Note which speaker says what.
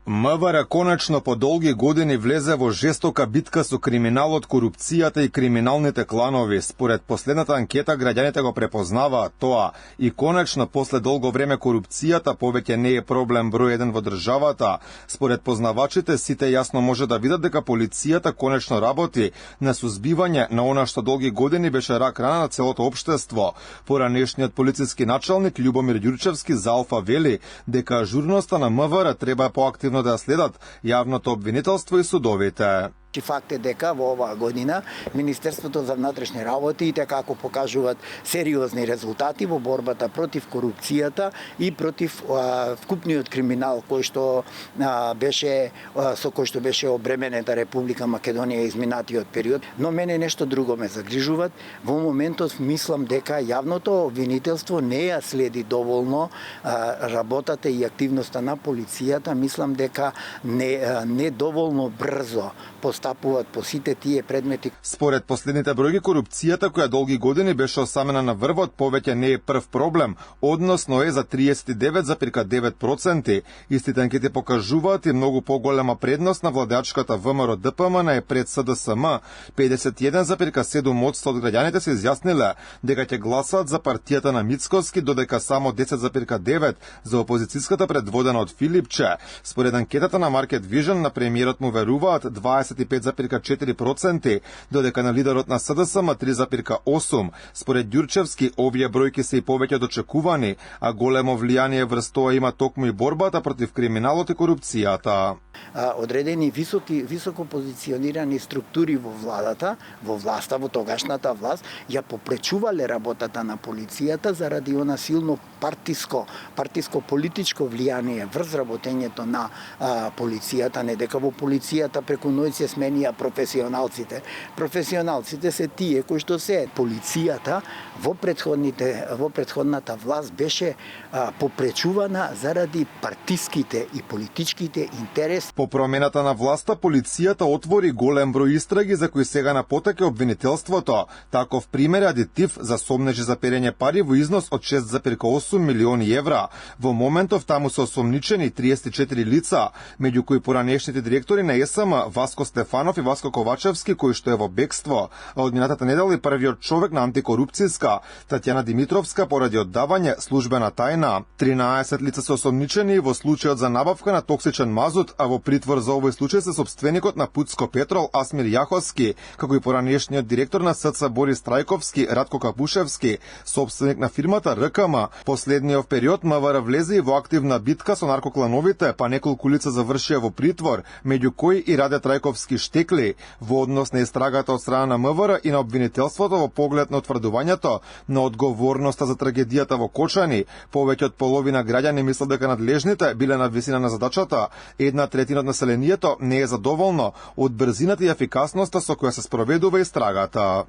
Speaker 1: МВР конечно по долги години влезе во жестока битка со криминалот, корупцијата и криминалните кланови. Според последната анкета, граѓаните го препознаваат тоа. И конечно, после долго време корупцијата повеќе не е проблем број 1 во државата. Според познавачите, сите јасно може да видат дека полицијата конечно работи на сузбивање на она што долги години беше рак рана на целото општество. Поранешниот полициски началник Љубомир Ѓурчевски за Алфа вели дека ажурноста на МВР треба поактивно да следат јавното обвинителство и судовите.
Speaker 2: Факт е дека во оваа година Министерството за внатрешни работи како покажуваат сериозни резултати во борбата против корупцијата и против вкупниот криминал кој што беше обременета Република Македонија изминатиот период. Но мене нешто друго ме загрижуваат. Во моментот мислам дека јавното обвинителство не ја следи доволно работата и активноста на полицијата. Мислам дека не доволно брзо постапуваат по сите тие предмети.
Speaker 1: Според последните бројки, корупцијата која долги години беше осамена на врвот повеќе не е прв проблем, односно е за 39,9%. Истите анкети покажуваат и многу поголема предност на владеачката ВМРО ДПМН е пред СДСМ. 51,7% од граѓаните се изјасниле дека ќе гласаат за партијата на Мицкоски, додека само 10,9% за опозицијската предводена од Филипче. Според анкетата на Market Vision, на премиерот му веруваат 25,4%, додека на лидерот на СДСМ 3,8%. Според Ѓурчевски, овие бројки се и повеќе од очекувани, а големо влијание врз тоа има токму и борбата против криминалот и корупцијата.
Speaker 2: Одредени високо позиционирани структури во власта, во тогашната власт, ја попречувале работата на полицијата заради она силно партиско политичко влијание врз работењето на полицијата, не дека во полицијата преку ноќ се сменија професионалците. Професионалците се тие кои што се полицијата во претходната власт беше попречувана заради партиските и политичките интереси.
Speaker 1: По промената на власта, полицијата отвори голем број истраги за кои сега на потек е обвинителството. Таков пример е адитив за сомнежи за перење пари во износ од 6,8 милиони евра. Во моментов таму се осомничени 34 лица, меѓу кои поранешните директори на ЕСМ Васко Стефанов и Васко Ковачевски, кој што е во бегство. А од минатата недела и првиот човек на антикорупцијска, Татјана Димитровска, поради оддавање службена тајна. 13 лица се осомничени во случајот за набавка на токсичен мазут, а во притвор за овој случај се сопственикот на Путско Петрол Асмир Јаховски, како и поранешниот директор на СЦ Борис Трајковски, Радко Капушевски, собственик на фирмата РКМ. Последниот период МВР влезе и во активна битка со наркоклановите, па неколку лица завршија во притвор, меѓу кои и Раде Трајковски штекли, во однос на истрагата од страна на МВР и на обвинителството во поглед на утврдувањето на одговорноста за трагедијата во Кочани. Повеќе од половина граѓани мислат дека надлежните биле на висина на задачата. 1/3 од населението не е задоволно од брзината и ефикасноста со која се спроведува истрагата.